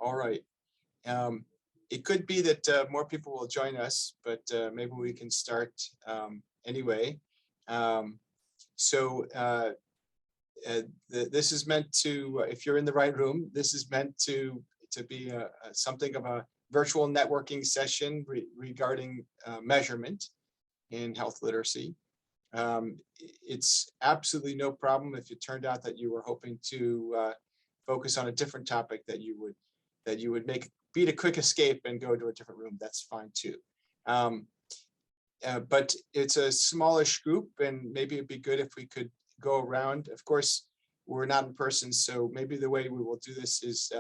All right. It could be that more people will join us, but maybe we can start anyway. This is meant to, if you're in the right room, this is meant to be something of a virtual networking session regarding measurement in health literacy. It's absolutely no problem if it turned out that you were hoping to focus on a different topic, that you would beat a quick escape and go to a different room. That's fine too. But it's a smallish group, and maybe it'd be good if we could go around. Of course, we're not in person, so maybe the way we will do this is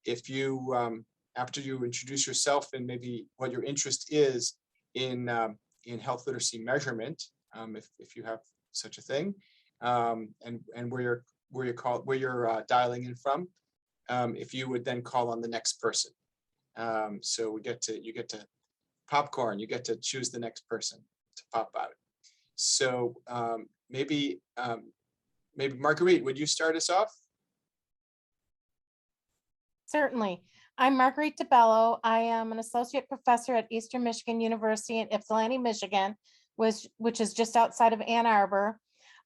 if you, after you introduce yourself and maybe what your interest is in health literacy measurement, if you have such a thing, and where you're dialing in from, if you would then call on the next person. So you get to popcorn, you get to choose the next person to pop out. So maybe Marguerite, would you start us off? Certainly. I'm Marguerite DeBello. I am an associate professor at Eastern Michigan University in Ypsilanti, Michigan, which is just outside of Ann Arbor.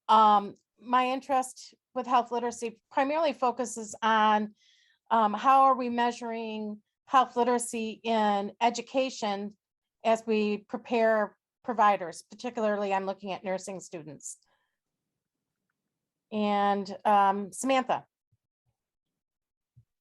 My interest with health literacy primarily focuses on how are we measuring health literacy in education as we prepare providers. Particularly, I'm looking at nursing students. And Samantha.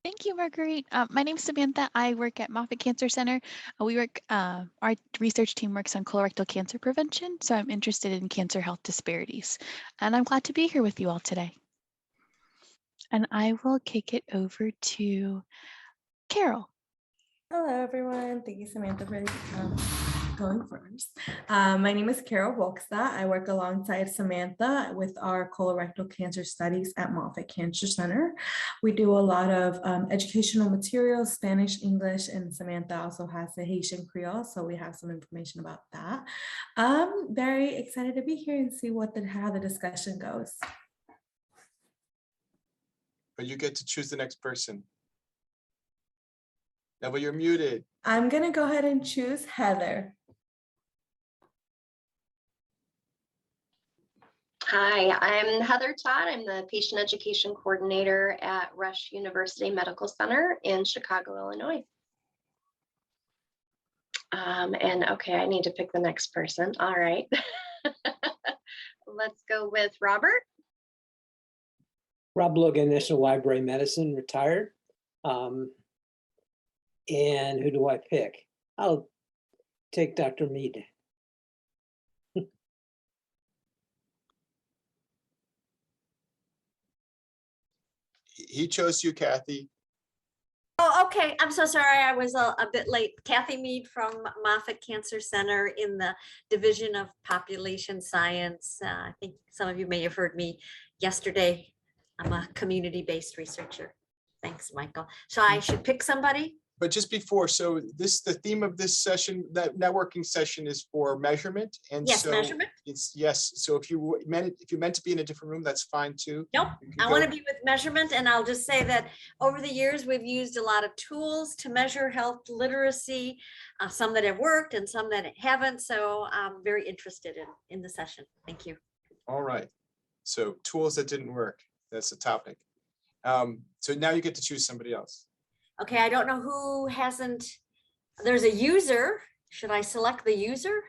Thank you, Marguerite. My name is Samantha. I work at Moffitt Cancer Center. Our research team works on colorectal cancer prevention, so I'm interested in cancer health disparities. And I'm glad to be here with you all today. And I will kick it over to Carol. Hello, everyone. Thank you, Samantha, for going first. My name is Carol Wolkstad. I work alongside Samantha with our colorectal cancer studies at Moffitt Cancer Center. We do a lot of educational materials, Spanish, English, and Samantha also has the Haitian Creole, so we have some information about that. I'm very excited to be here and see how the discussion goes. But you get to choose the next person. Neville, you're muted. I'm going to go ahead and choose Heather. Hi, I'm Heather Todd. I'm the Patient Education Coordinator at Rush University Medical Center in Chicago, Illinois. And okay, I need to pick the next person. All right. Let's go with Robert. Rob Logan, National Library Medicine, retired. And who do I pick? I'll take Dr. Mead. He chose you, Kathy. Oh, okay. I'm so sorry. I was a bit late. Kathy Mead from Moffitt Cancer Center in the Division of Population Science. I think some of you may have heard me yesterday. I'm a community-based researcher. Thanks, Michael. So I should pick somebody? But just before, so the theme of this session, that networking session, is for measurement, and yes, so measurement. It's yes. So if you meant to be in a different room, that's fine too. Nope, I want to be with measurement, and I'll just say that over the years we've used a lot of tools to measure health literacy, some that have worked and some that haven't. So I'm very interested in the session. Thank you. All right. So tools that didn't work. That's the topic. So now you get to choose somebody else. Okay, I don't know who hasn't. There's a user. Should I select the user?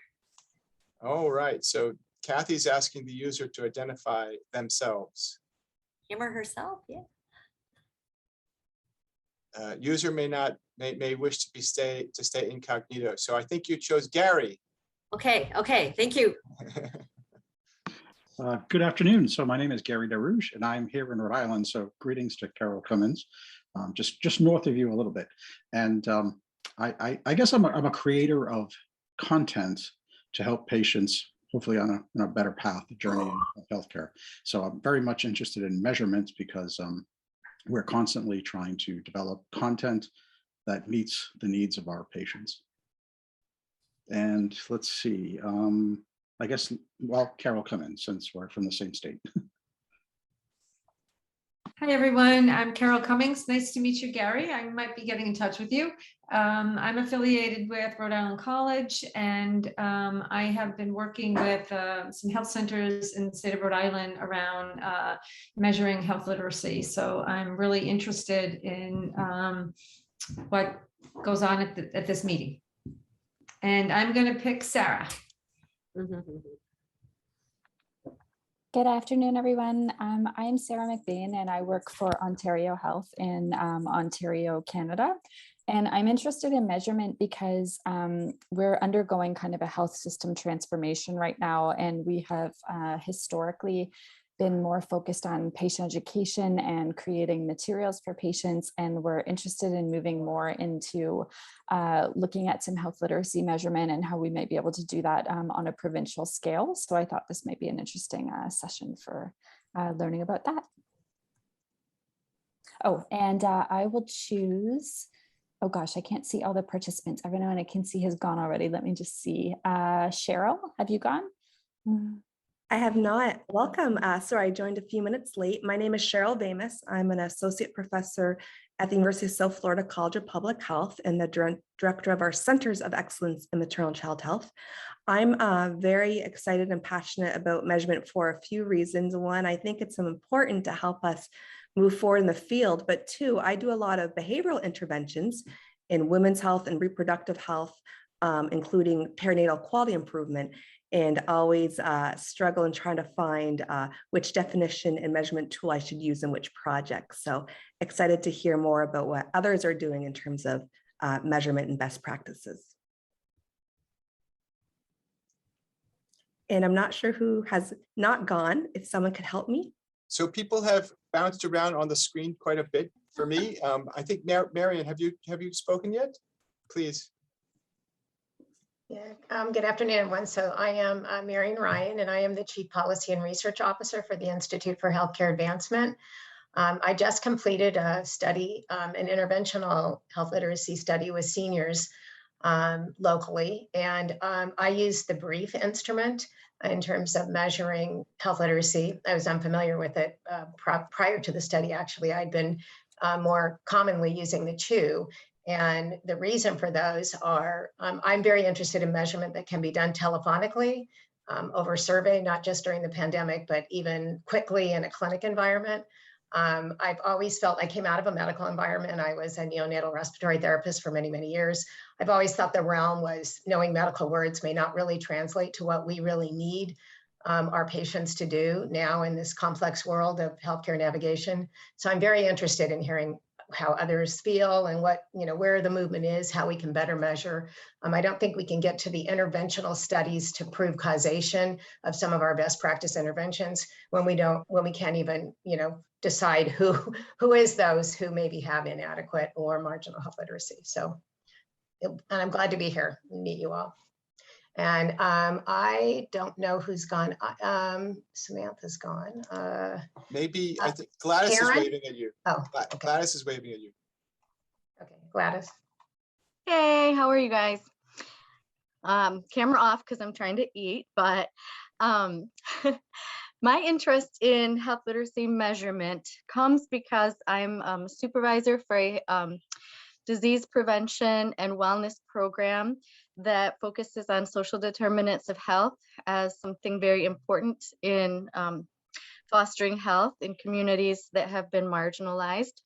All right. So Kathy's asking the user to identify themselves. Him or herself, yeah. User may wish to stay incognito. So I think you chose Gary. Okay, thank you. Good afternoon. So my name is Gary DeRouche, and I'm here in Rhode Island. So greetings to Carol Cummins, just north of you a little bit. And I guess I'm a creator of content to help patients, hopefully on a better path, a journey of healthcare. So I'm very much interested in measurements because we're constantly trying to develop content that meets the needs of our patients. And let's see. I guess, well, Carol Cummins, since we're from the same state. Hi, everyone. I'm Carol Cummings. Nice to meet you, Gary. I might be getting in touch with you. I'm affiliated with Rhode Island College, and I have been working with some health centers in the state of Rhode Island around measuring health literacy. So I'm really interested in what goes on at this meeting. And I'm going to pick Sarah. Good afternoon, everyone. I'm Sarah McBain, and I work for Ontario Health in Ontario, Canada. And I'm interested in measurement because we're undergoing kind of a health system transformation right now, and we have historically been more focused on patient education and creating materials for patients. And we're interested in moving more into looking at some health literacy measurement and how we might be able to do that on a provincial scale. So I thought this might be an interesting session for learning about that. Oh, and I will choose, oh gosh, I can't see all the participants. Everyone I can see has gone already. Let me just see. Cheryl, have you gone? I have not. Welcome. Sorry, I joined a few minutes late. My name is Cheryl Bamus. I'm an associate professor at the University of South Florida College of Public Health and the director of our Centers of Excellence in Maternal and Child Health. I'm very excited and passionate about measurement for a few reasons. One, I think it's important to help us move forward in the field, but two, I do a lot of behavioral interventions in women's health and reproductive health, including perinatal quality improvement, and always struggle in trying to find which definition and measurement tool I should use in which project. So excited to hear more about what others are doing in terms of measurement and best practices. And I'm not sure who has not gone, if someone could help me. So people have bounced around on the screen quite a bit for me. I think Marion, have you spoken yet? Please. Yeah, good afternoon, everyone. So I am Marion Ryan, and I am the Chief Policy and Research Officer for the Institute for Healthcare Advancement. I just completed a study, an interventional health literacy study with seniors locally, and I used the BRIEF instrument in terms of measuring health literacy. I was unfamiliar with it prior to the study. Actually, I'd been more commonly using the CHU. And the reason for those are, I'm very interested in measurement that can be done telephonically over survey, not just during the pandemic, but even quickly in a clinic environment. I've always felt, I came out of a medical environment. I was a neonatal respiratory therapist for many, many years. I've always thought the realm was knowing medical words may not really translate to what we really need our patients to do now in this complex world of healthcare navigation. So I'm very interested in hearing how others feel and what, where the movement is, how we can better measure. I don't think we can get to the interventional studies to prove causation of some of our best practice interventions when we can't even, decide who is those who maybe have inadequate or marginal health literacy. So, and I'm glad to be here and meet you all. And I don't know who's gone. Samantha's gone. Maybe I think Gladys Karen? is waving at you. Oh, okay. Gladys is waving at you. Okay, Gladys. Hey, how are you guys? Camera off because I'm trying to eat, but my interest in health literacy measurement comes because I'm a supervisor for a disease prevention and wellness program that focuses on social determinants of health as something very important in fostering health in communities that have been marginalized.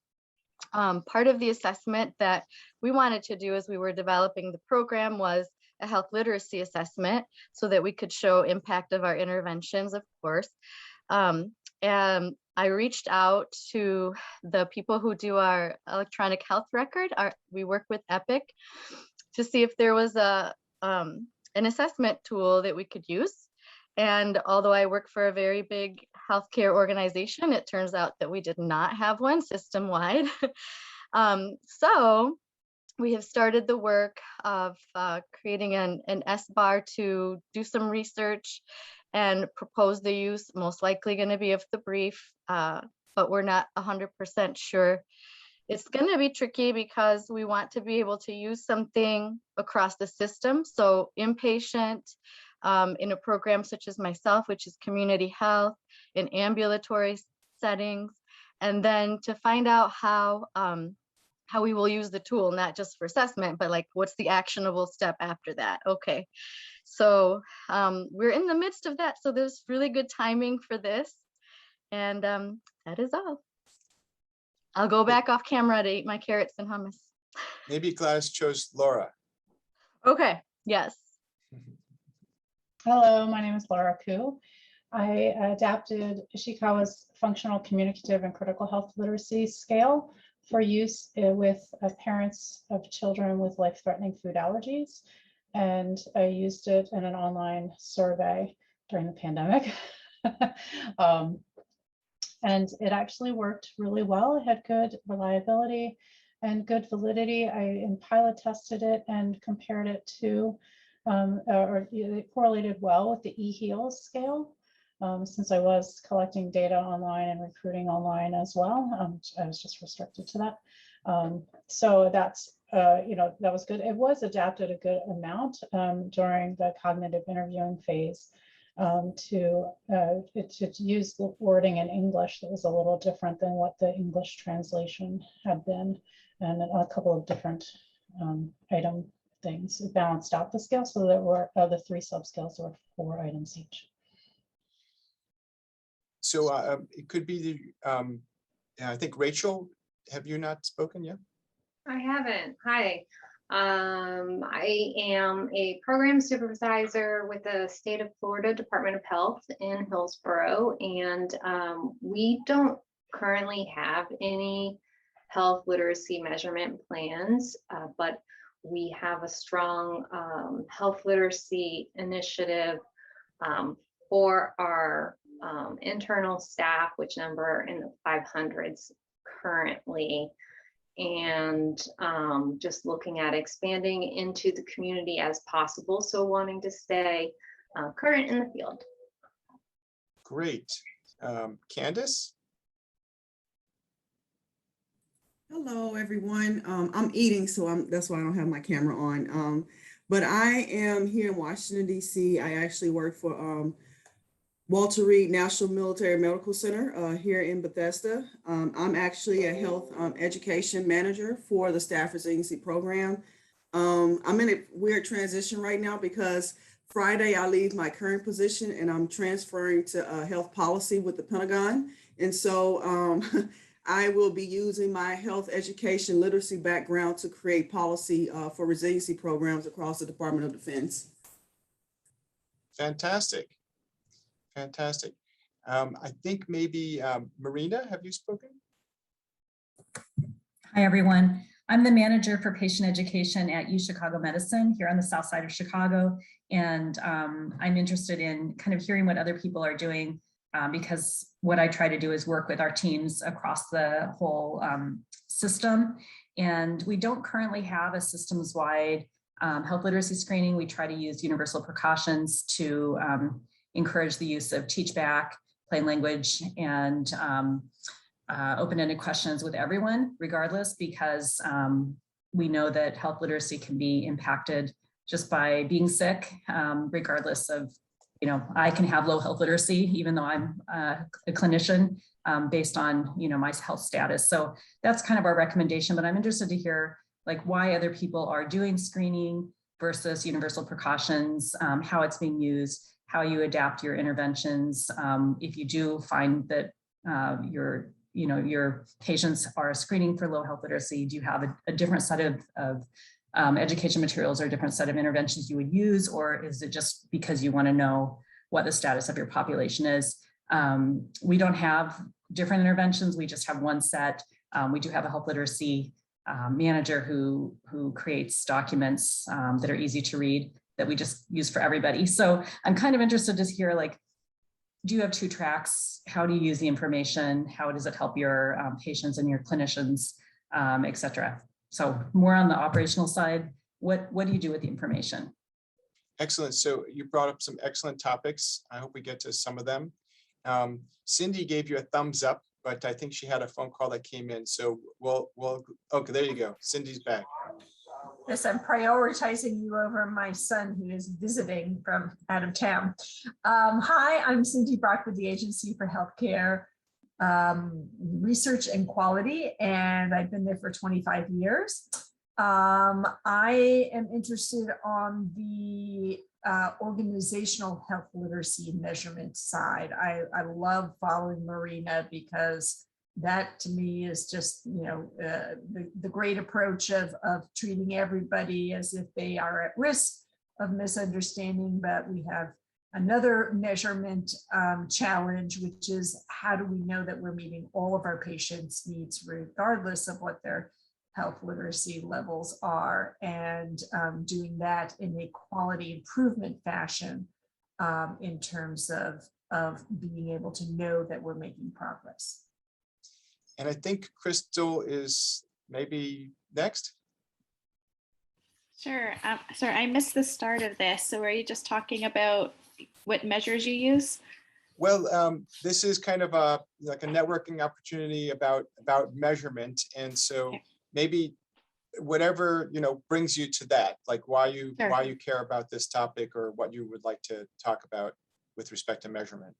Part of the assessment that we wanted to do as we were developing the program was a health literacy assessment so that we could show impact of our interventions, of course. And I reached out to the people who do our electronic health record. We work with Epic to see if there was an assessment tool that we could use. And although I work for a very big healthcare organization, it turns out that we did not have one system-wide. So we have started the work of creating an SBAR to do some research and propose the use, most likely going to be of the BRIEF, but we're not 100% sure. It's going to be tricky because we want to be able to use something across the system. So inpatient, in a program such as myself, which is community health, in ambulatory settings, and then to find out how we will use the tool, not just for assessment, but like what's the actionable step after that. Okay, so we're in the midst of that, so there's really good timing for this, and that is all. I'll go back off camera to eat my carrots and hummus. Maybe Gladys chose Laura. Okay, yes. Hello, my name is Laura Koo. I adapted Ishikawa's functional, communicative, and critical health literacy scale for use with parents of children with life-threatening food allergies. And I used it in an online survey during the pandemic. And it actually worked really well. It had good reliability and good validity. I pilot tested it and compared it to, it correlated well with the eHeals scale. Since I was collecting data online and recruiting online as well, I was just restricted to that. So that's, that was good. It was adapted a good amount during the cognitive interviewing phase to use wording in English that was a little different than what the English translation had been, and a couple of different item things. It balanced out the scale, so there were the 3 subscales, there were 4 items each. So it could be the, I think Rachel, have you not spoken yet? I haven't. Hi. I am a program supervisor with the state of Florida Department of Health in Hillsborough, and we don't currently have any health literacy measurement plans, but we have a strong health literacy initiative for our internal staff, which number in the 500s currently, and just looking at expanding into the community as possible. So wanting to stay current in the field. Great. Candace? Hello, everyone. I'm eating, so that's why I don't have my camera on. But I am here in Washington, D.C. I actually work for Walter Reed National Military Medical Center here in Bethesda. I'm actually a health education manager for the Staff Resiliency Program. I'm in a weird transition right now because Friday I leave my current position and I'm transferring to health policy with the Pentagon. And so I will be using my health education literacy background to create policy for resiliency programs across the Department of Defense. Fantastic. Fantastic. I think maybe Marina, have you spoken? Hi, everyone. I'm the manager for patient education at UChicago Medicine here on the south side of Chicago. And I'm interested in kind of hearing what other people are doing because what I try to do is work with our teams across the whole system. And we don't currently have a systems-wide health literacy screening. We try to use universal precautions to encourage the use of teach back, plain language, and open-ended questions with everyone, regardless, because we know that health literacy can be impacted just by being sick, regardless of, I can have low health literacy, even though I'm a clinician based on, my health status. So that's kind of our recommendation, but I'm interested to hear like why other people are doing screening versus universal precautions, how it's being used, how you adapt your interventions. If you do find that your patients are screening for low health literacy, do you have a different set of education materials or a different set of interventions you would use, or is it just because you want to know what the status of your population is? We don't have different interventions. We just have one set. We do have a health literacy manager who creates documents that are easy to read that we just use for everybody. So I'm kind of interested to hear, like, do you have 2 tracks? How do you use the information? How does it help your patients and your clinicians, et cetera? So more on the operational side, what do you do with the information? Excellent. So you brought up some excellent topics. I hope we get to some of them. Cindy gave you a thumbs up, but I think she had a phone call that came in. So we'll okay, there you go. Cindy's back. Yes, I'm prioritizing you over my son who is visiting from out of town. Hi, I'm Cindy Brock with the Agency for Healthcare research and quality, and I've been there for 25 years. I am interested on the organizational health literacy measurement side. I love following Marina because that to me is just, the great approach of treating everybody as if they are at risk of misunderstanding. But we have another measurement challenge, which is how do we know that we're meeting all of our patients' needs regardless of what their health literacy levels are, and doing that in a quality improvement fashion in terms of being able to know that we're making progress. And I think Crystal is maybe next. Sure. Sorry, I missed the start of this. So are you just talking about what measures you use? Well, this is kind of like a networking opportunity about measurement. And so maybe whatever, brings you to that, like why you care about this topic or what you would like to talk about with respect to measurement.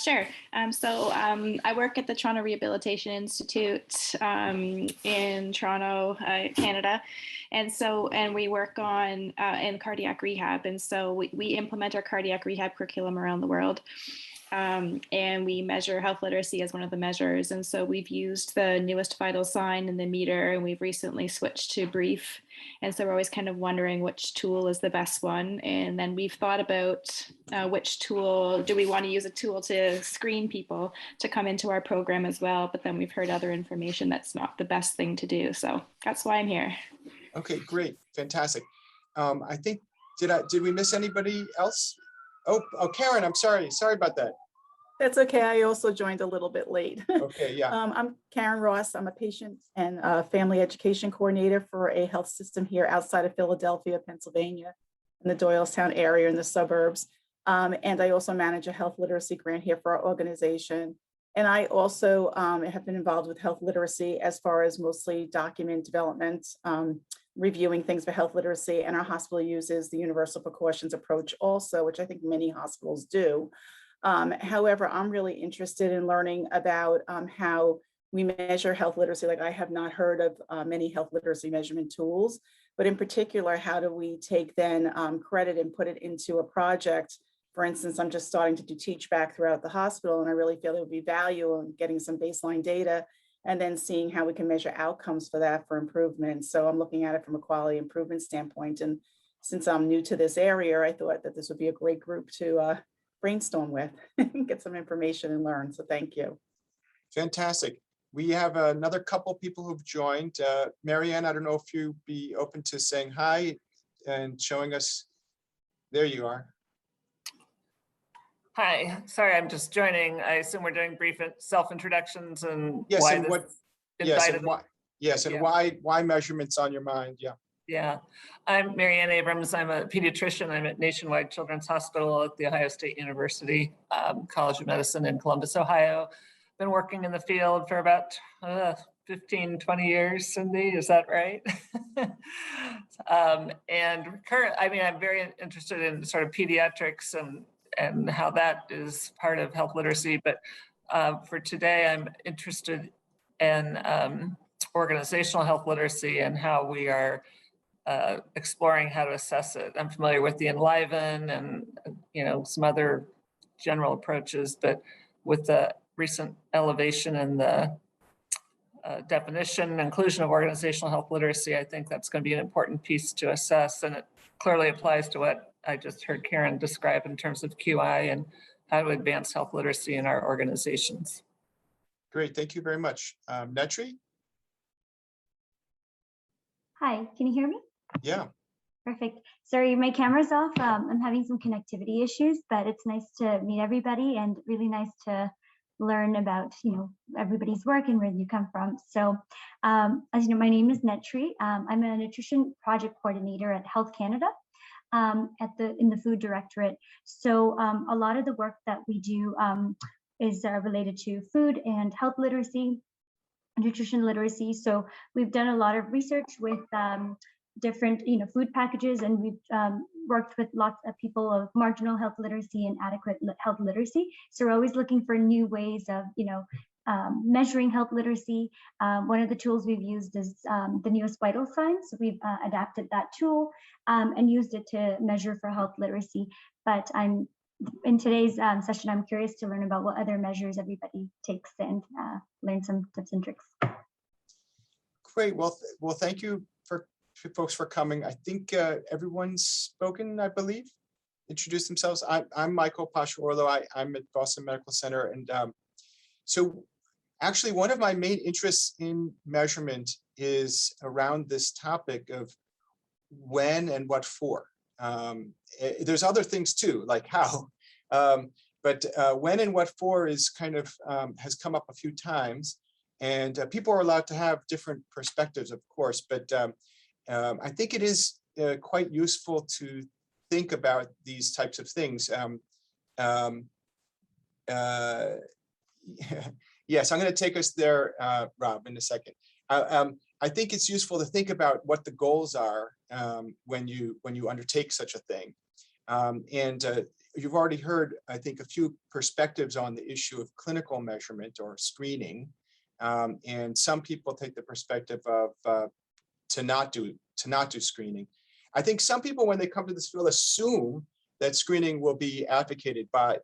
Sure. I work at the Toronto Rehabilitation Institute in Toronto, Canada. And we work on in cardiac rehab. And so we implement our cardiac rehab curriculum around the world. And we measure health literacy as one of the measures. And so we've used the newest vital sign and the meter, and we've recently switched to brief. And so we're always kind of wondering which tool is the best one. And then we've thought about which tool, do we want to use a tool to screen people to come into our program as well? But then we've heard other information that's not the best thing to do. So that's why I'm here. Okay, great. Fantastic. I think, did we miss anybody else? Oh, Karen, I'm sorry. Sorry about that. That's okay. I also joined a little bit late. Okay, yeah. I'm Karen Ross. I'm a patient and family education coordinator for a health system here outside of Philadelphia, Pennsylvania, in the Doylestown area in the suburbs. And I also manage a health literacy grant here for our organization. And I also have been involved with health literacy as far as mostly document development, reviewing things for health literacy. And our hospital uses the universal precautions approach also, which I think many hospitals do. However, I'm really interested in learning about how we measure health literacy. Like I have not heard of many health literacy measurement tools, but in particular, how do we take then credit and put it into a project? For instance, I'm just starting to do teach back throughout the hospital, and I really feel there would be value in getting some baseline data and then seeing how we can measure outcomes for that for improvement. So I'm looking at it from a quality improvement standpoint. And since I'm new to this area, I thought that this would be a great group to brainstorm with, get some information and learn. So thank you. Fantastic. We have another couple people who've joined. Marianne, I don't know if you'd be open to saying hi and showing us. There you are. Hi, sorry, I'm just joining. I assume we're doing brief self-introductions and Yes, why and this what? Yes, and why measurements on your mind? Yeah. Yeah, I'm Marianne Abrams. I'm a pediatrician. I'm at Nationwide Children's Hospital at The Ohio State University College of Medicine in Columbus, Ohio. Been working in the field for about 15, 20 years, Cindy, is that right? And I'm very interested in sort of pediatrics and how that is part of health literacy. But for today, I'm interested in organizational health literacy and how we are exploring how to assess it. I'm familiar with the Enliven and some other general approaches, but with the recent elevation in the definition and inclusion of organizational health literacy, I think that's going to be an important piece to assess, and it clearly applies to what I just heard Karen describe in terms of QI and how to advance health literacy in our organizations. Great, thank you very much. Netri? Hi, can you hear me? Yeah. Perfect. Sorry, my camera's off. I'm having some connectivity issues, but it's nice to meet everybody and really nice to learn about everybody's work and where you come from. So as you know, my name is Netri. I'm a nutrition project coordinator at Health Canada in the food directorate. So a lot of the work that we do is related to food and health literacy, nutrition literacy. So we've done a lot of research with different food packages, and we've worked with lots of people of marginal health literacy and adequate health literacy. So we're always looking for new ways of measuring health literacy. One of the tools we've used is the newest vital signs. So we've adapted that tool and used it to measure for health literacy. But in today's session, I'm curious to learn about what other measures everybody takes and learn some tips and tricks. Great. Well, thank you for folks for coming. I think everyone's spoken, I believe, introduced themselves. I'm Michael Pasciorlo. I'm at Boston Medical Center. And so actually one of my main interests in measurement is around this topic of when and what for. There's other things too, like how, but when and what for is kind of has come up a few times, and people are allowed to have different perspectives, of course, but I think it is quite useful to think about these types of things. Yes, I'm going to take us there, Rob, in a second. I think it's useful to think about what the goals are when you undertake such a thing. You've already heard, I think, a few perspectives on the issue of clinical measurement or screening. And some people take the perspective of to not do screening. I think some people, when they come to this field, assume that screening will be advocated by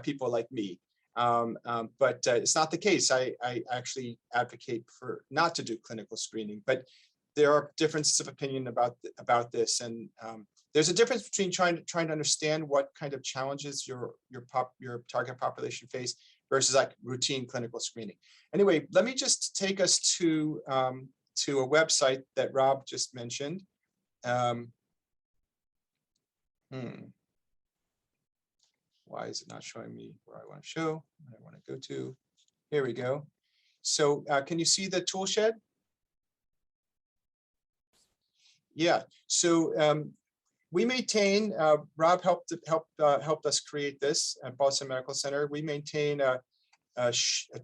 people like me. But it's not the case. I actually advocate for not to do clinical screening, but there are differences of opinion about this. And there's a difference between trying to understand what kind of challenges your target population face versus like routine clinical screening. Anyway, let me just take us to a website that Rob just mentioned. Why is it not showing me where I want to show? I want to go to. Here we go. So can you see the tool shed? Yeah. So we maintain. Rob helped us create this at Boston Medical Center. We maintain a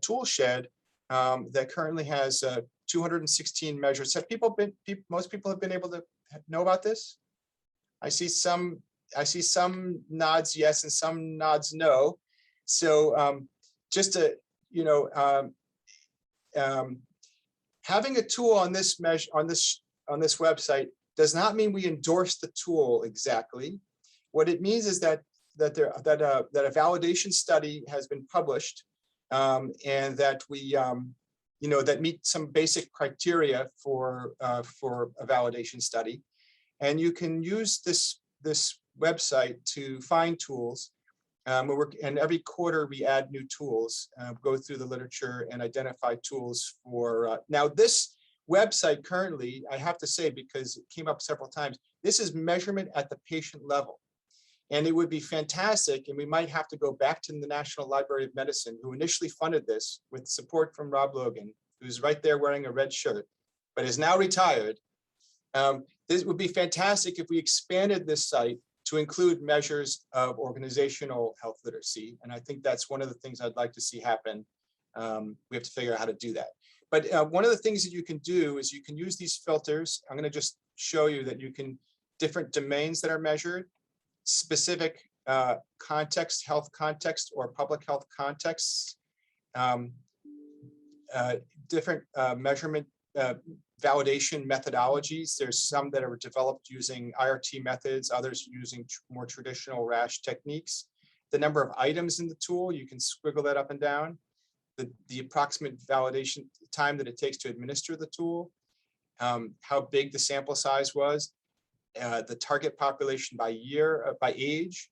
tool shed that currently has 216 measures. Have most people have been able to know about this? I see some nods yes and some nods no. So just to, having a tool on this website does not mean we endorse the tool exactly. What it means is that a validation study has been published, and that we that meet some basic criteria for a validation study, and you can use this website to find tools. And every quarter we add new tools, go through the literature and identify tools for. Now this website currently, I have to say, because it came up several times, this is measurement at the patient level. And it would be fantastic, and we might have to go back to the National Library of Medicine, who initially funded this with support from Rob Logan, who's right there wearing a red shirt, but is now retired. This would be fantastic if we expanded this site to include measures of organizational health literacy. And I think that's one of the things I'd like to see happen. We have to figure out how to do that. But one of the things that you can do is you can use these filters. I'm going to just show you that you can, different domains that are measured, specific context, health context, or public health contexts, different measurement validation methodologies. There's some that are developed using IRT methods, others using more traditional RASH techniques. The number of items in the tool, you can squiggle that up and down. The approximate validation time that it takes to administer the tool, how big the sample size was, the target population by year, by age.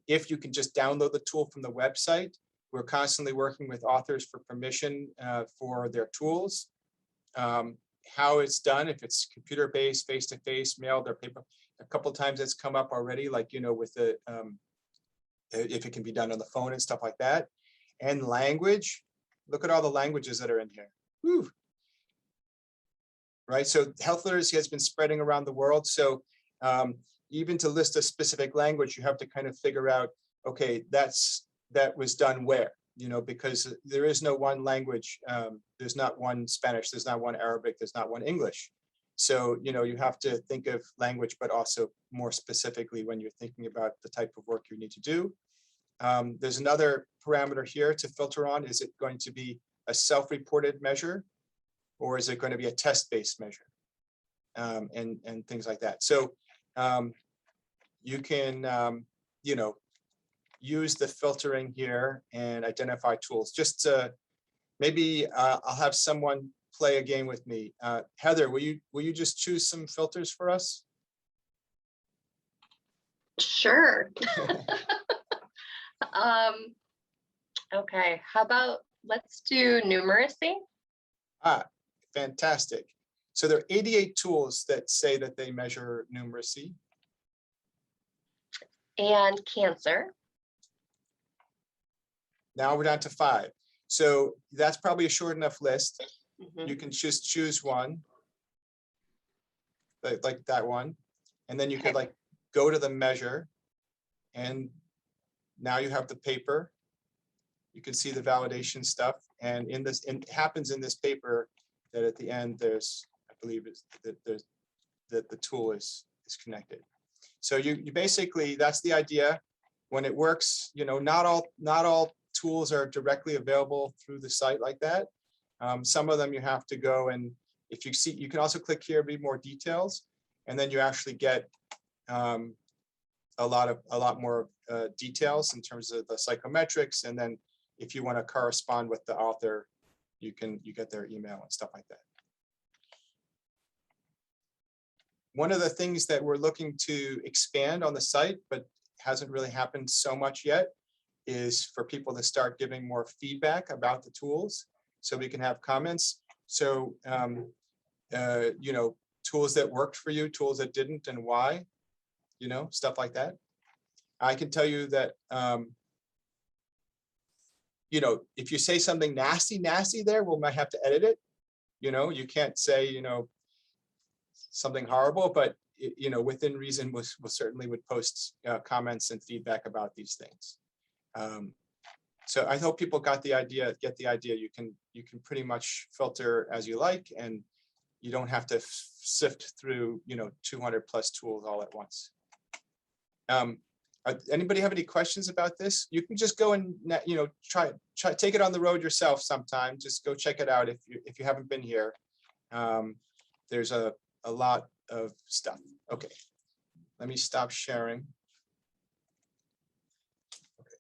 If you can just download the tool from the website, we're constantly working with authors for permission for their tools. How it's done, if it's computer-based, face-to-face, mailed, or paper. A couple of times it's come up already, like, with the, if it can be done on the phone and stuff like that. And language, look at all the languages that are in here. Whew. Right, so health literacy has been spreading around the world. So even to list a specific language, you have to kind of figure out, okay, that was done where, because there is no one language. There's not one Spanish, there's not one Arabic, there's not one English. So, you have to think of language, but also more specifically when you're thinking about the type of work you need to do. There's another parameter here to filter on. Is it going to be a self-reported measure, or is it going to be a test-based measure? And things like that. So you can, you know, use the filtering here and identify tools. Just to, maybe I'll have someone play a game with me. Heather, will you just choose some filters for us? Sure. Okay, how about let's do numeracy? Ah, fantastic. So there are 88 tools that say that they measure numeracy. And cancer. Now we're down to 5. So that's probably a short enough list. Mhm. You can just choose one, like that one. And then you could like go to the measure. And now you have the paper. You can see the validation stuff. And in this, it happens in this paper that at the end there's, I believe is that the tool is connected. So you basically, that's the idea. When it works, you know, not all tools are directly available through the site like that. Some of them you have to go, and if you see, you can also click here, read more details, and then you actually get a lot more details in terms of the psychometrics. And then if you want to correspond with the author, you get their email and stuff like that. One of the things that we're looking to expand on the site, but hasn't really happened so much yet, is for people to start giving more feedback about the tools, so we can have comments. So, you know, tools that worked for you, tools that didn't, and why, you know, stuff like that. I can tell you that, you know, if you say something nasty there, we might have to edit it. You know, you can't say, you know, something horrible, but you know, within reason, we'll certainly would post comments and feedback about these things. So I hope people get the idea. You can pretty much filter as you like, and you don't have to sift through, you know, 200 plus tools all at once. Anybody have any questions about this? You can just go and, you know, try take it on the road yourself sometime. Just go check it out if you haven't been here. There's a lot of stuff. Okay, let me stop sharing. Okay.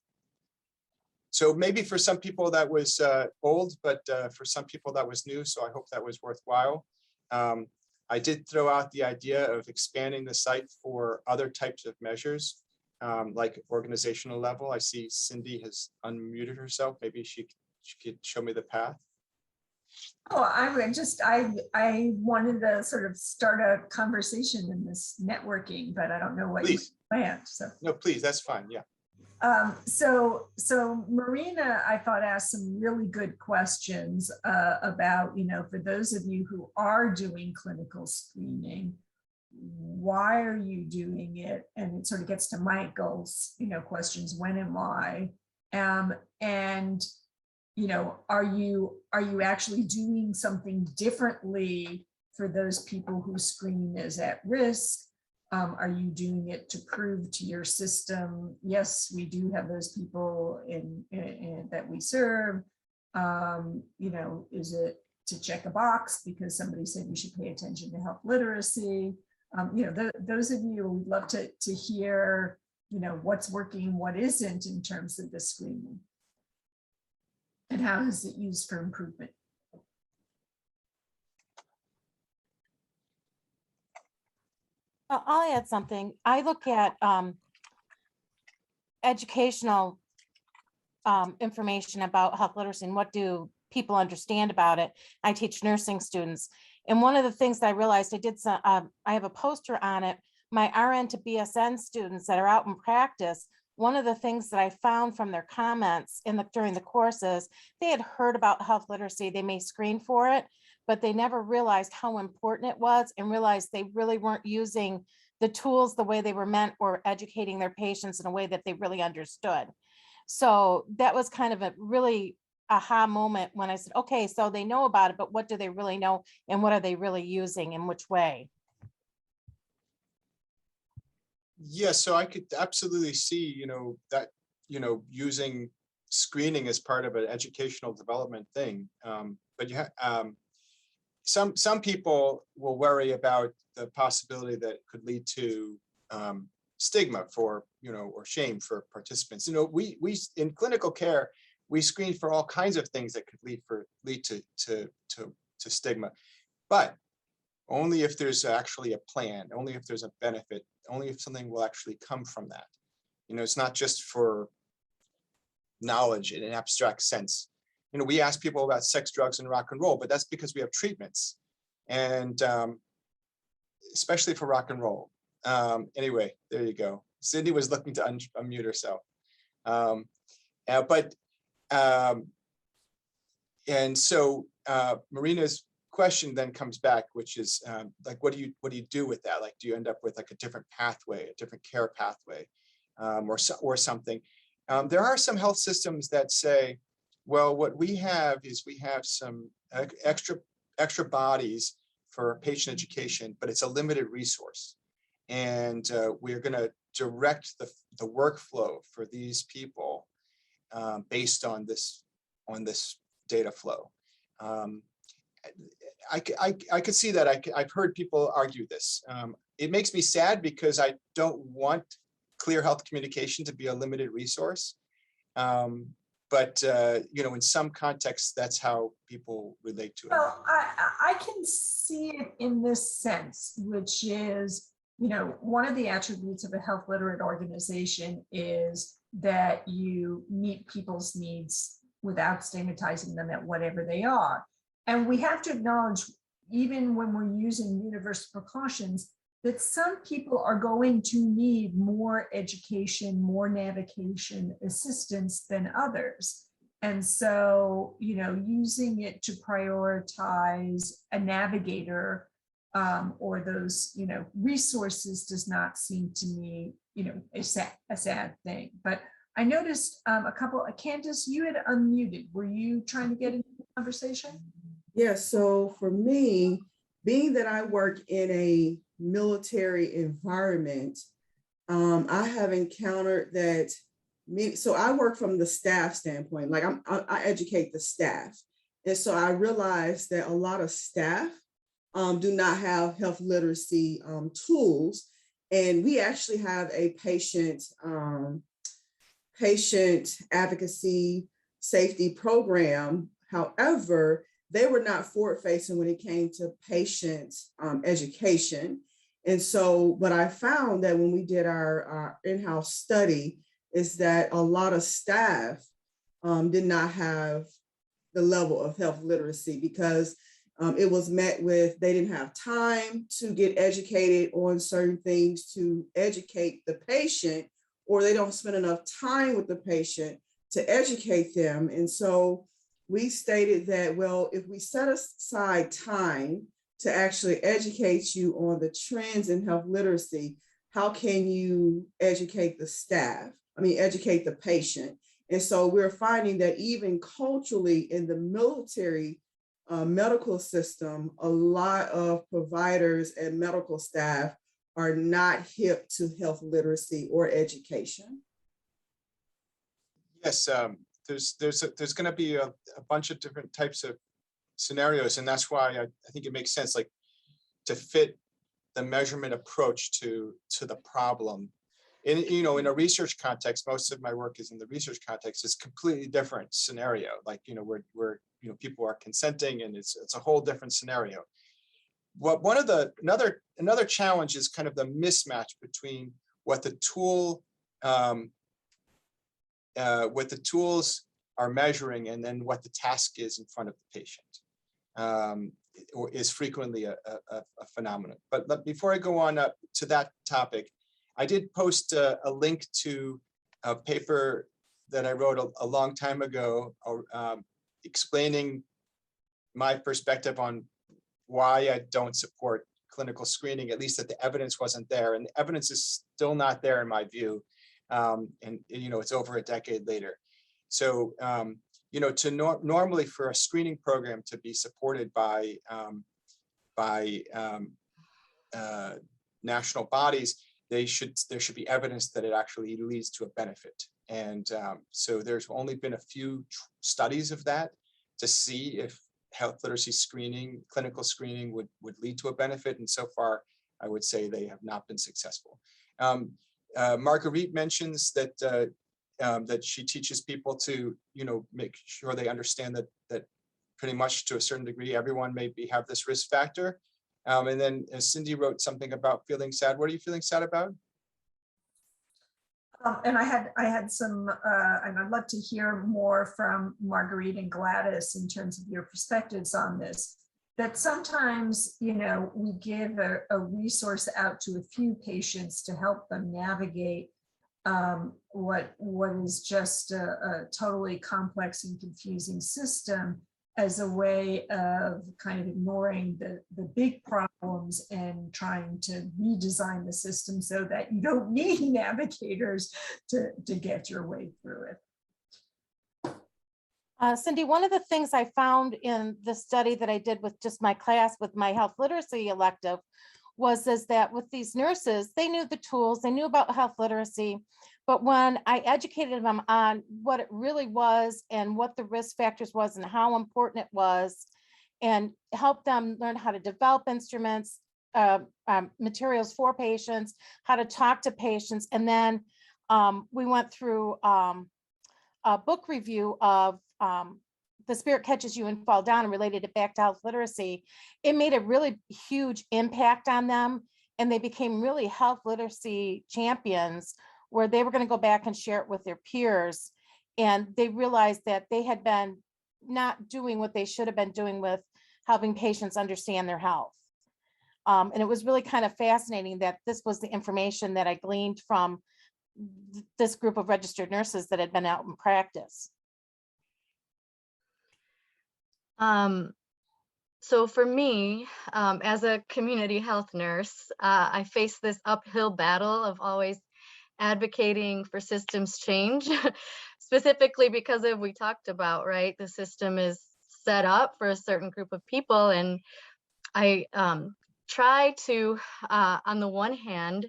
So maybe for some people that was old, but for some people that was new. So I hope that was worthwhile. I did throw out the idea of expanding the site for other types of measures, like organizational level. I see Cindy has unmuted herself. Maybe she could show me the path. Oh, I wanted to sort of start a conversation in this networking, but I don't know what you planned. So no, please, that's fine. Yeah. So Marina, I thought, asked some really good questions about, you know, for those of you who are doing clinical screening, why are you doing it? And it sort of gets to Michael's, you know, questions, when and why. And you know, are you actually doing something differently for those people who screen is at risk? Are you doing it to prove to your system, yes, we do have those people in that we serve? You know, is it to check a box because somebody said you should pay attention to health literacy? You know, those of you, would love to hear, you know, what's working, what isn't in terms of the screening. And how is it used for improvement? I'll add something. I look at educational information about health literacy and what do people understand about it. I teach nursing students. And one of the things that I realized, I have a poster on it, my RN to BSN students that are out in practice. One of the things that I found from their comments during the courses, they had heard about health literacy. They may screen for it, but they never realized how important it was and realized they really weren't using the tools the way they were meant or educating their patients in a way that they really understood. So that was kind of a really aha moment when I said, okay, so they know about it, but what do they really know and what are they really using in which way? Yeah, so I could absolutely see, you know, that using screening as part of an educational development thing. But some people will worry about the possibility that it could lead to stigma for, or shame for participants. We in clinical care, we screen for all kinds of things that could lead to stigma, but only if there's actually a plan, only if there's a benefit, only if something will actually come from that. It's not just for knowledge in an abstract sense. We ask people about sex, drugs, and rock and roll, but that's because we have treatments, and especially for rock and roll. Anyway, there you go. Cindy was looking to unmute herself. And so Marina's question then comes back, which is like, what do you do with that? Like, do you end up with like a different pathway, a different care pathway, or something? There are some health systems that say, well, what we have is we have some extra bodies for patient education, but it's a limited resource. And we're going to direct the workflow for these people based on this data flow. I could see that. I've heard people argue this. It makes me sad because I don't want clear health communication to be a limited resource. But in some contexts, that's how people relate to it. Well, I can see it in this sense, which is, one of the attributes of a health literate organization is that you meet people's needs without stigmatizing them at whatever they are. And we have to acknowledge, even when we're using universal precautions, that some people are going to need more education, more navigation assistance than others. And so, using it to prioritize a navigator or those, resources does not seem to me, a sad thing. But I noticed a couple, Candace, you had unmuted. Were you trying to get into the conversation? Yes. So for me, being that I work in a military environment, I have encountered that so I work from the staff standpoint, like I educate the staff. And so I realized that a lot of staff do not have health literacy tools. And we actually have a patient advocacy safety program. However, they were not forward facing when it came to patient education. And so what I found that when we did our in-house study is that a lot of staff did not have the level of health literacy because it was met with, they didn't have time to get educated on certain things to educate the patient, or they don't spend enough time with the patient to educate them. And so we stated that, well, if we set aside time to actually educate you on the trends in health literacy, how can you educate educate the patient? And so we're finding that even culturally in the military medical system, a lot of providers and medical staff are not hip to health literacy or education. Yes, there's going to be a bunch of different types of scenarios, and that's why I think it makes sense, like, to fit the measurement approach to the problem. In a research context, most of my work is in the research context. It's a completely different scenario. Like, where people are consenting, and it's a whole different scenario. Another challenge is kind of the mismatch between what the tools are measuring and then what the task is in front of the patient. Or is frequently a phenomenon. But before I go on up to that topic, I did post a link to a paper that I wrote a long time ago, explaining my perspective on why I don't support clinical screening, at least that the evidence wasn't there. And the evidence is still not there in my view. And it's over a decade later. So, normally for a screening program to be supported by national bodies, there should be evidence that it actually leads to a benefit. And so there's only been a few studies of that to see if health literacy screening, clinical screening would lead to a benefit. And so far, I would say they have not been successful. Marguerite mentions that that she teaches people to, make sure they understand that pretty much to a certain degree, everyone may have this risk factor. And then Cindy wrote something about feeling sad. What are you feeling sad about? And I had some, and I'd love to hear more from Marguerite and Gladys in terms of your perspectives on this. That sometimes, we give a resource out to a few patients to help them navigate what is just a totally complex and confusing system, as a way of kind of ignoring the big problems and trying to redesign the system so that you don't need navigators to get your way through it. Cindy, one of the things I found in the study that I did with just my class with my health literacy elective was that with these nurses, they knew the tools, they knew about health literacy, but when I educated them on what it really was and what the risk factors was and how important it was, and helped them learn how to develop instruments, materials for patients, how to talk to patients, and then we went through a book review of The Spirit Catches You and Fall Down and related it back to health literacy. It made a really huge impact on them, and they became really health literacy champions, where they were going to go back and share it with their peers. And they realized that they had been not doing what they should have been doing with helping patients understand their health. And it was really kind of fascinating that this was the information that I gleaned from this group of registered nurses that had been out in practice. So for me, as a community health nurse, I face this uphill battle of always advocating for systems change, specifically because of we talked about, right? The system is set up for a certain group of people. And I try to, on the one hand,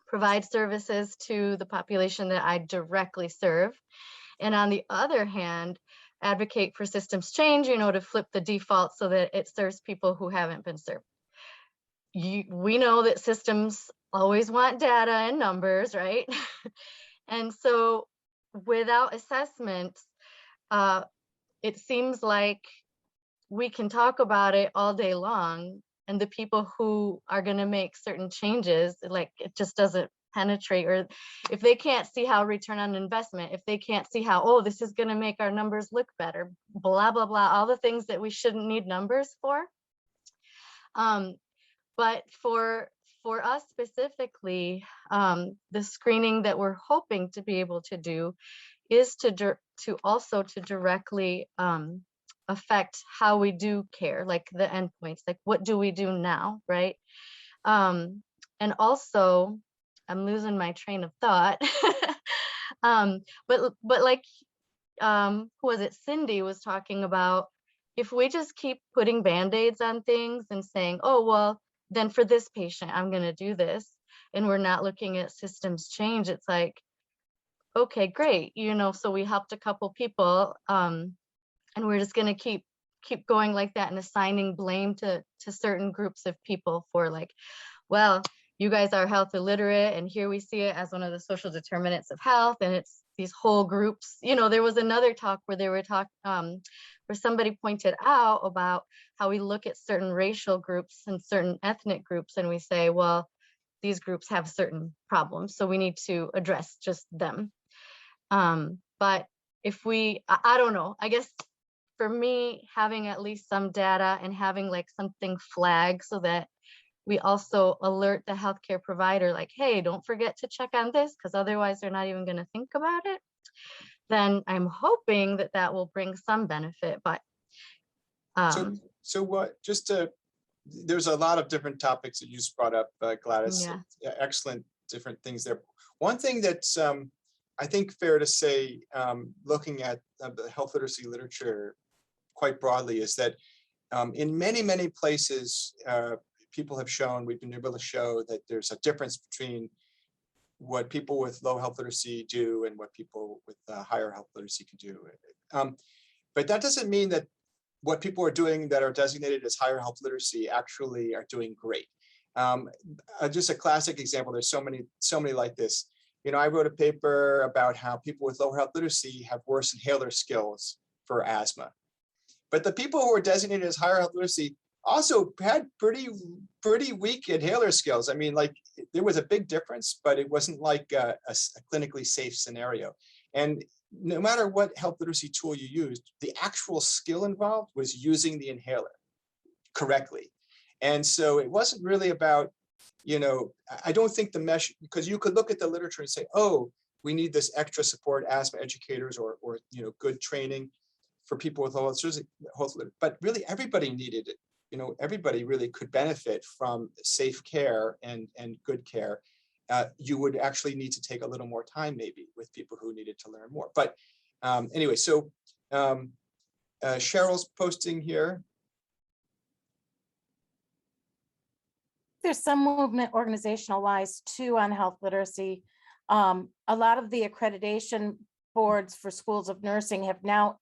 provide services to the population that I directly serve. And on the other hand, advocate for systems change, to flip the default so that it serves people who haven't been served. We know that systems always want data and numbers, right? And so without assessment, it seems like we can talk about it all day long, and the people who are going to make certain changes, like it just doesn't penetrate, or if they can't see how return on investment, if they can't see how, oh, this is going to make our numbers look better, blah, blah, blah, all the things that we shouldn't need numbers for. But for us specifically, the screening that we're hoping to be able to do is to also directly affect how we do care, like the endpoints, like what do we do now, right? And also, I'm losing my train of thought. But like, who was it? Cindy was talking about, if we just keep putting Band-Aids on things and saying, oh, well, then for this patient, I'm going to do this, and we're not looking at systems change, it's like, okay, great. So we helped a couple people, and we're just going to keep going like that and assigning blame to certain groups of people for like, well, you guys are health illiterate, and here we see it as one of the social determinants of health, and it's these whole groups. There was another talk where they were where somebody pointed out about how we look at certain racial groups and certain ethnic groups, and we say, well, these groups have certain problems, so we need to address just them. But if I don't know, I guess for me, having at least some data and having like something flagged so that we also alert the healthcare provider, like, hey, don't forget to check on this, because otherwise they're not even going to think about it, then I'm hoping that will bring some benefit. But so what, there's a lot of different topics that you just brought up, Gladys. Yeah. Excellent different things there. One thing that's I think fair to say, looking at the health literacy literature quite broadly, is that in many, many places, people have shown, we've been able to show that there's a difference between what people with low health literacy do and what people with higher health literacy can do. But that doesn't mean that what people are doing that are designated as higher health literacy actually are doing great. Just a classic example, there's so many like this. You know, I wrote a paper about how people with low health literacy have worse inhaler skills for asthma. But the people who are designated as higher health literacy also had pretty weak inhaler skills. I mean, like there was a big difference, but it wasn't like a clinically safe scenario. And no matter what health literacy tool you used, the actual skill involved was using the inhaler correctly. And so it wasn't really about, you know, I don't think the mesh, because you could look at the literature and say, oh, we need this extra support, asthma educators or you know, good training for people with low health, but really everybody needed it. You know, everybody really could benefit from safe care and good care. You would actually need to take a little more time maybe with people who needed to learn more. But anyway, so Cheryl's posting here. There's some movement organizational wise too on health literacy. A lot of the accreditation boards for schools of nursing have now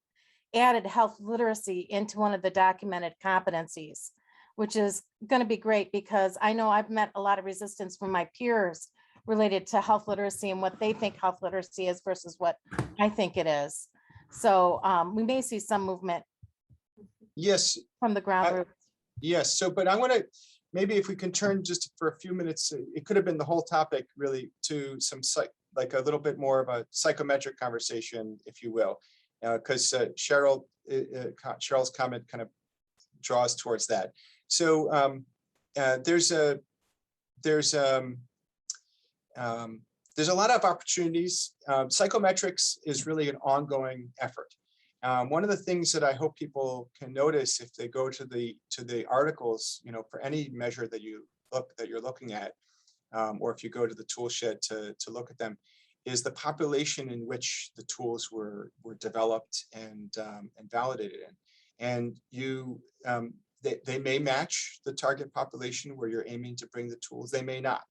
added health literacy into one of the documented competencies, which is going to be great because I know I've met a lot of resistance from my peers related to health literacy and what they think health literacy is versus what I think it is. So we may see some movement. Yes. From the ground. Yes. So, but I want to, maybe if we can turn just for a few minutes, it could have been the whole topic really to some like a little bit more of a psychometric conversation, if you will, because Cheryl's comment kind of draws towards that. So there's a lot of opportunities. Psychometrics is really an ongoing effort. One of the things that I hope people can notice if they go to the articles, you know, for any measure that you're looking at, or if you go to the tool shed to look at them, is the population in which the tools were developed and validated in. And they may match the target population where you're aiming to bring the tools. They may not.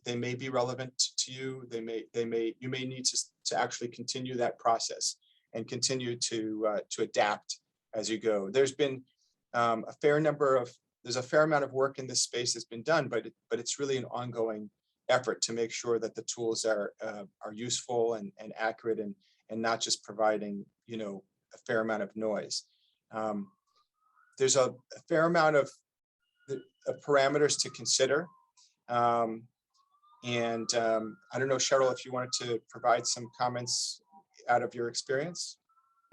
They may be relevant to you. You may need to actually continue that process and continue to adapt as you go. There's been there's a fair amount of work in this space that's been done, but it's really an ongoing effort to make sure that the tools are useful and accurate and not just providing, you know, a fair amount of noise. There's a fair amount of parameters to consider. I don't know, Cheryl, if you wanted to provide some comments out of your experience.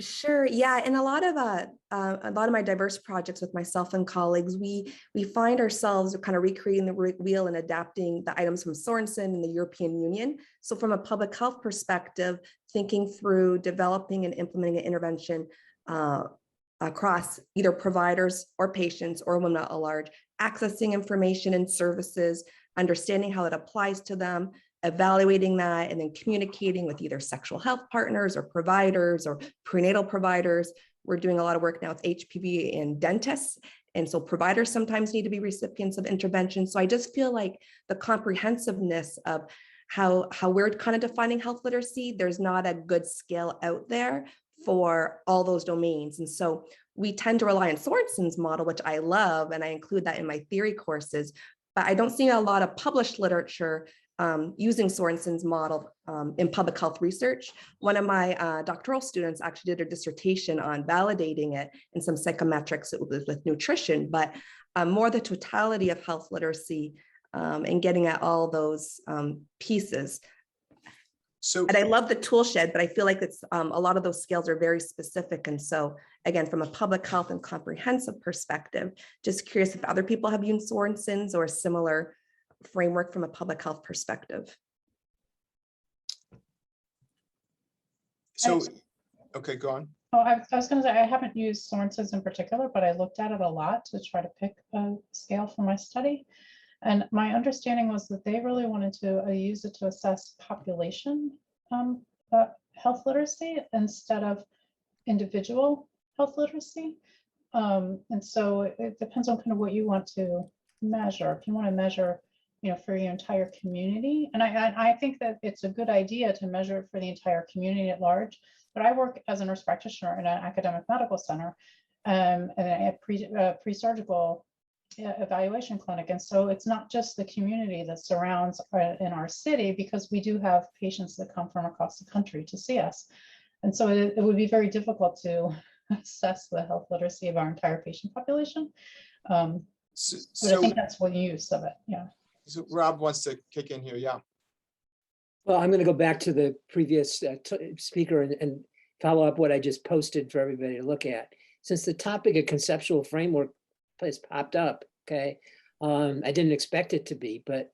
Sure. Yeah, and a lot of my diverse projects with myself and colleagues, we find ourselves kind of recreating the wheel and adapting the items from Sorensen and the European Union. So from a public health perspective, thinking through developing and implementing an intervention across either providers or patients or women at large, accessing information and services, understanding how it applies to them, evaluating that, and then communicating with either sexual health partners or providers or prenatal providers. We're doing a lot of work now with HPV and dentists. And so providers sometimes need to be recipients of intervention. So I just feel like the comprehensiveness of how we're kind of defining health literacy, there's not a good scale out there for all those domains. And so we tend to rely on Sorensen's model, which I love, and I include that in my theory courses, but I don't see a lot of published literature using Sorensen's model in public health research. One of my doctoral students actually did a dissertation on validating it in some psychometrics with nutrition, but more the totality of health literacy and getting at all those pieces. And I love the tool shed, but I feel like it's a lot of those scales are very specific. And so again, from a public health and comprehensive perspective, just curious if other people have used Sorensen's or a similar framework from a public health perspective. So, okay, go on. Oh, I was going to say, I haven't used Sorensen's in particular, but I looked at it a lot to try to pick a scale for my study. And my understanding was that they really wanted to use it to assess population health literacy instead of individual health literacy. And so it depends on kind of what you want to measure. If you want to measure, for your entire community. And I think that it's a good idea to measure it for the entire community at large. But I work as a nurse practitioner in an academic medical center and a pre-surgical evaluation clinic. And so it's not just the community that surrounds in our city, because we do have patients that come from across the country to see us. And so it would be very difficult to assess the health literacy of our entire patient population. But I think that's one use of it. Yeah. So Rob wants to kick in here. Yeah. Well, I'm going to go back to the previous speaker and follow up what I just posted for everybody to look at. Since the topic of conceptual framework has popped up, okay, I didn't expect it to be, but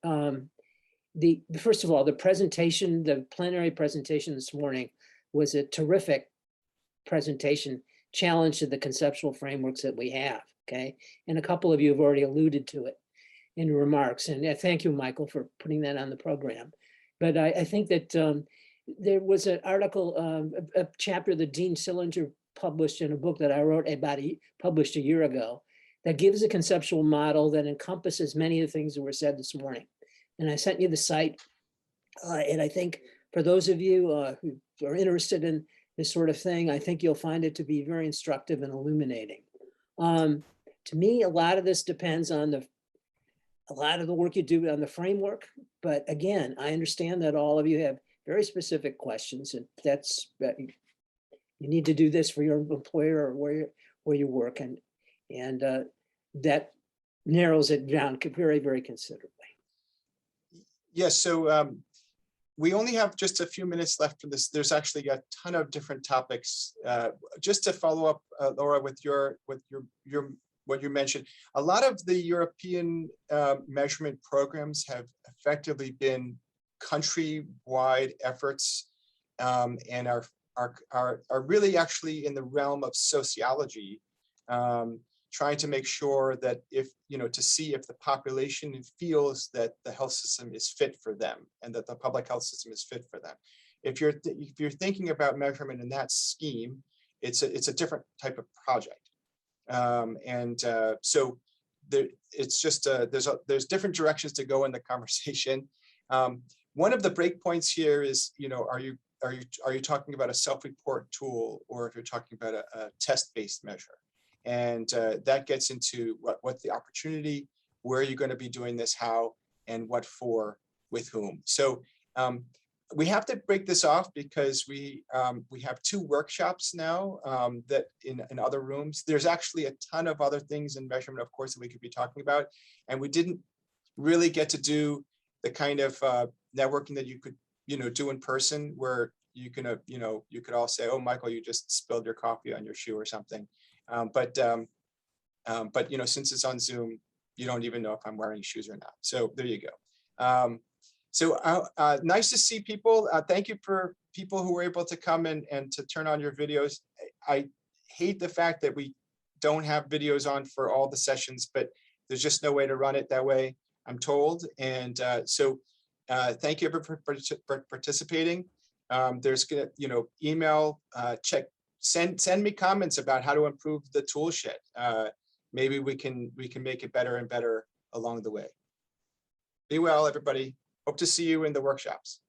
first of all, the presentation, the plenary presentation this morning was a terrific presentation, challenge to the conceptual frameworks that we have, okay? And a couple of you have already alluded to it in your remarks. And thank you, Michael, for putting that on the program. But I think that there was an article, a chapter that Dean Sillinger published in a book that I wrote published a year ago, that gives a conceptual model that encompasses many of the things that were said this morning. And I sent you the site. And I think for those of you who are interested in this sort of thing, I think you'll find it to be very instructive and illuminating. To me, a lot of this depends on a lot of the work you do on the framework. But again, I understand that all of you have very specific questions, and that's you need to do this for your employer or where you work, and that narrows it down very, very considerably. Yes. So we only have just a few minutes left for this. There's actually a ton of different topics. Just to follow up, Laura, with what you mentioned, a lot of the European measurement programs have effectively been country-wide efforts and are really actually in the realm of sociology, trying to make sure that to see if the population feels that the health system is fit for them and that the public health system is fit for them. If you're thinking about measurement in that scheme, it's a different type of project. So it's just there's different directions to go in the conversation. One of the breakpoints here is, are you talking about a self-report tool, or if you're talking about a test-based measure? And that gets into what the opportunity, where are you going to be doing this, how, and what for, with whom. So we have to break this off because we have 2 workshops now that in other rooms. There's actually a ton of other things in measurement, of course, that we could be talking about. And we didn't really get to do the kind of networking that you could, do in person, where you can, you could all say, oh, Michael, you just spilled your coffee on your shoe or something. But since it's on Zoom, you don't even know if I'm wearing shoes or not. So there you go. Nice to see people. Thank you for people who were able to come and to turn on your videos. I hate the fact that we don't have videos on for all the sessions, but there's just no way to run it that way, I'm told. And thank you everyone for participating. There's gonna, email, check, send me comments about how to improve the tool shed. Maybe we can make it better and better along the way. Be well, everybody. Hope to see you in the workshops.